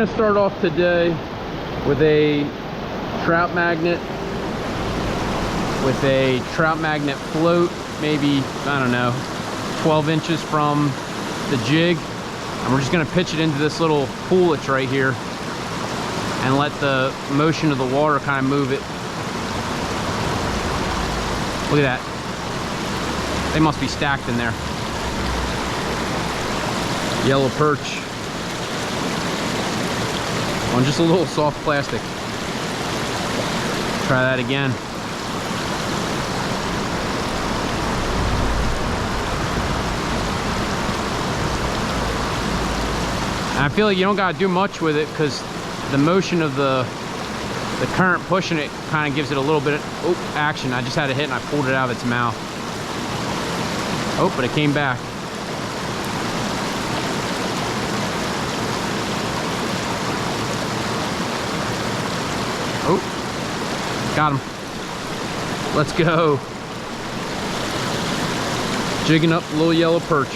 We're gonna start off today with a trout magnet, float, maybe, I don't know, 12 inches from the jig. And we're just gonna pitch it into this little pool that's right here and let the motion of the water kind of move it. Look at that. They must be stacked in there. Yellow perch on just a little soft plastic. Try that again. And I feel like you don't gotta do much with it because the motion of the current pushing it kind of gives it a little bit of action. I just had a hit and I pulled it out of its mouth. Oh, but it came back. Oh, got him. Let's go. Jigging up a little yellow perch.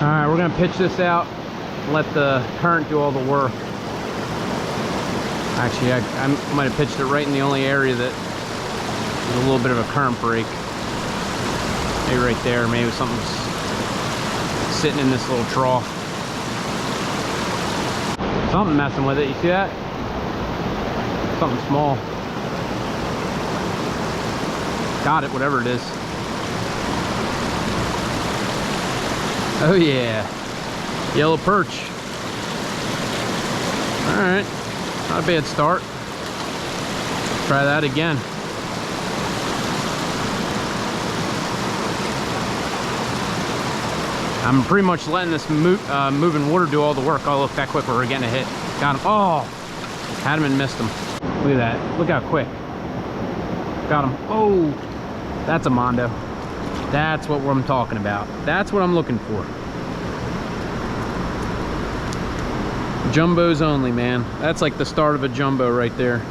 Alright, we're going to pitch this out and let the current do all the work. Actually, I might have pitched it right in the only area that there's a little bit of a current break. Maybe right there, maybe something's sitting in this little trough. Something messing with it, you see that? Something small. Got it, whatever it is. Oh yeah, yellow perch. All right, not a bad start. Try that again. I'm pretty much letting this moving water do all the work. Oh, look, that quick, we're getting a hit. Got him. Oh, had him and missed him. Look at that. Look how quick. Got him. Oh, that's a mondo. That's what I'm talking about. That's what I'm looking for. Jumbos only, man. That's like the start of a jumbo right there.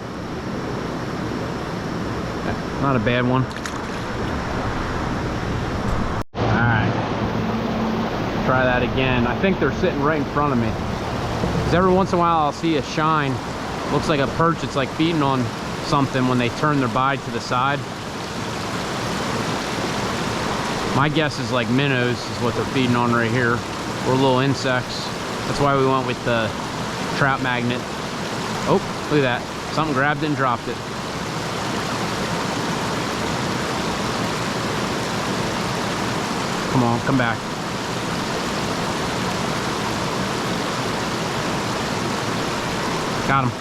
Not a bad one. Alright. Try that again. I think they're sitting right in front of me. Because every once in a while I'll see a shine. Looks like a perch. It's like feeding on something when they turn their body to the side. My guess is like minnows is what they're feeding on right here, or little insects. That's why we went with the trout magnet. Oh, look at that. Something grabbed it and dropped it. Come on, come back. Got him.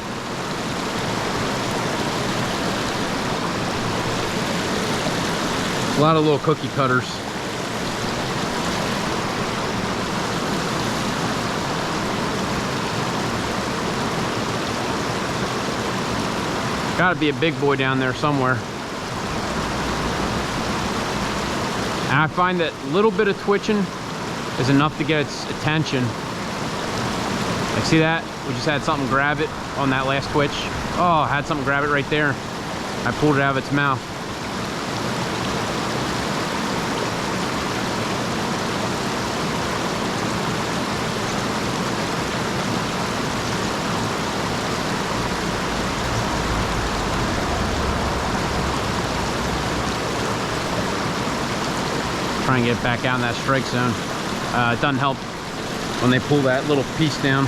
A lot of little cookie cutters. Gotta be a big boy down there somewhere. And I find that a little bit of twitching is enough to get its attention. Like, see that? We just had something grab it on that last twitch. Oh, I had something grab it right there. I pulled it out of its mouth. Try and get back out in that strike zone. It doesn't help when they pull that little piece down.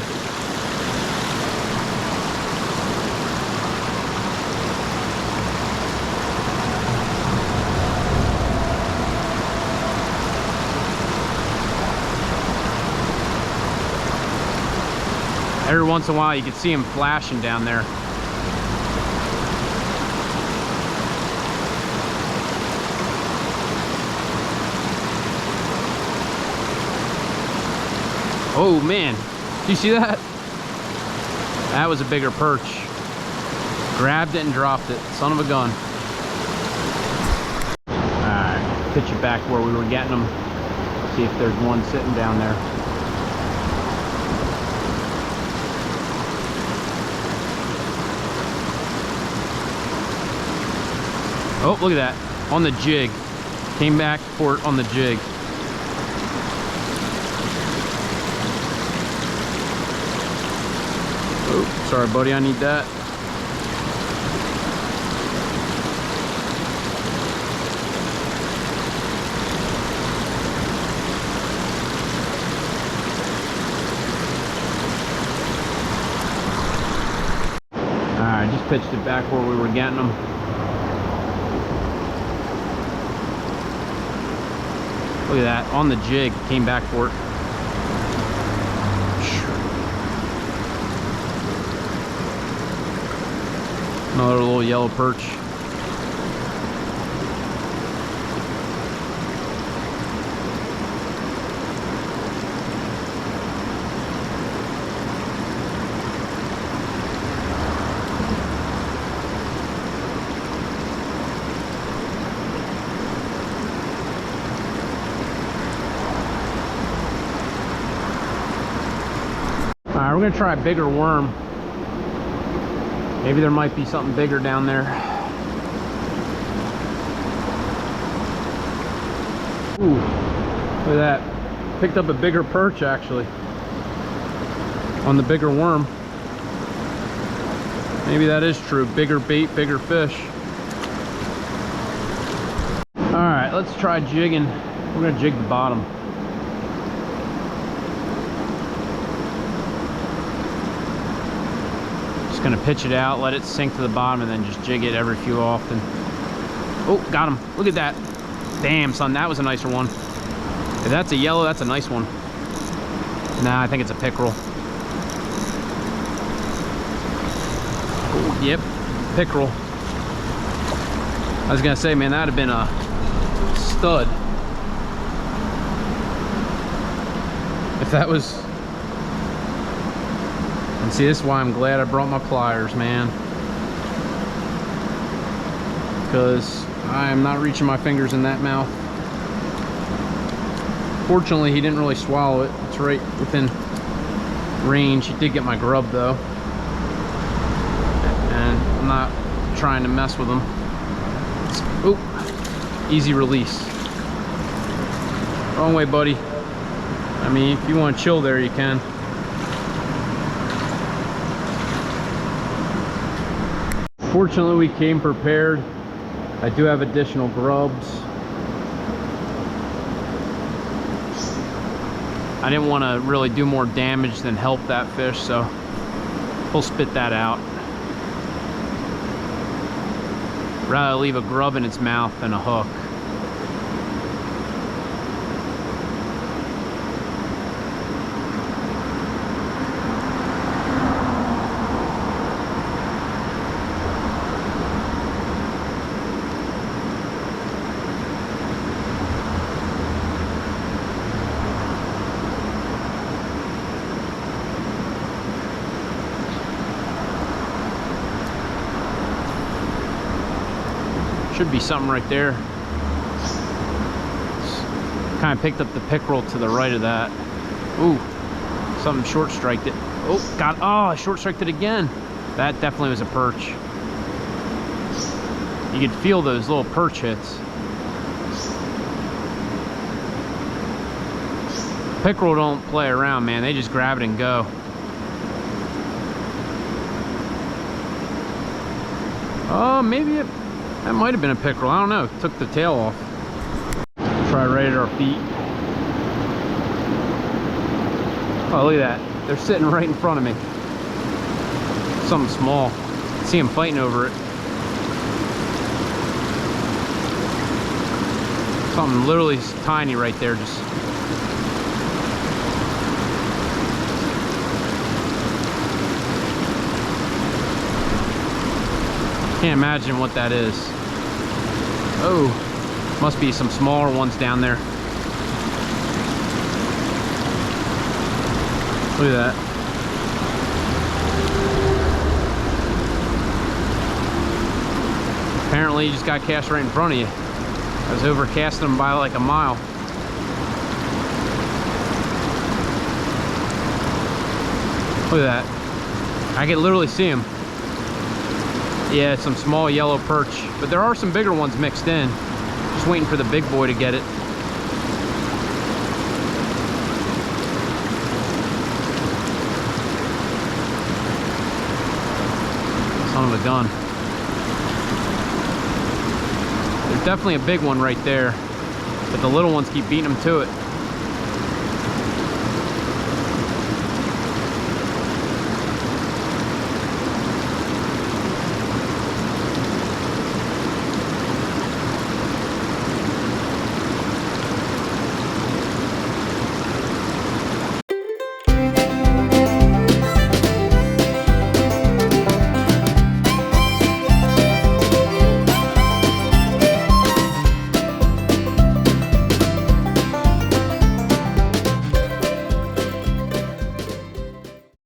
Every once in a while you can see them flashing down there. Oh man, do you see that? That was a bigger perch. Grabbed it and dropped it, son of a gun. Alright, pitch it back where we were getting them. See if there's one sitting down there. Oh, look at that. On the jig. Came back for it on the jig. Oh, sorry buddy, I need that. Alright, just pitched it back where we were getting them. Look at that, on the jig, came back for it. Another little yellow perch. Alright, we're gonna try a bigger worm. Maybe there might be something bigger down there. Ooh, look at that. Picked up a bigger perch actually on the bigger worm. Maybe that is true. Bigger bait, bigger fish. Alright, let's try jigging. We're gonna jig the bottom. Just gonna pitch it out, let it sink to the bottom, and then just jig it every few often. Oh, got him. Look at that. Damn, son, that was a nicer one. If that's a yellow, that's a nice one. Nah, I think it's a pickerel. Oh, yep, pickerel. I was gonna say, man, that'd have been a stud. If that was... And see, this is why I'm glad I brought my pliers, man. Because I am not reaching my fingers in that mouth. Fortunately, he didn't really swallow it. It's right within range. He did get my grub, though. And I'm not trying to mess with him. Oh, easy release. Wrong way, buddy. I mean, if you want to chill there, you can. Fortunately, we came prepared. I do have additional grubs. I didn't want to really do more damage than help that fish, so we'll spit that out. Rather leave a grub in its mouth than a hook. Should be something right there. Kind of picked up the pickerel to the right of that. Ooh, something short striked it. Oh, got, oh, I short striked it again. That definitely was a perch. You could feel those little perch hits. Pickerel don't play around, man. They just grab it and go. Oh, maybe it... That might have been a pickerel. I don't know. Took the tail off. Try right at our feet. Oh, look at that. They're sitting right in front of me. Something small. See them fighting over it. Something literally tiny right there. Just. Can't imagine what that is. Oh, must be some smaller ones down there. Look at that. Apparently you just got cast right in front of you. I was overcasting them by like a mile. Look at that. I can literally see them. Yeah, some small yellow perch, but there are some bigger ones mixed in. Just waiting for the big boy to get it. Son of a gun. There's definitely a big one right there, but the little ones keep beating them to it.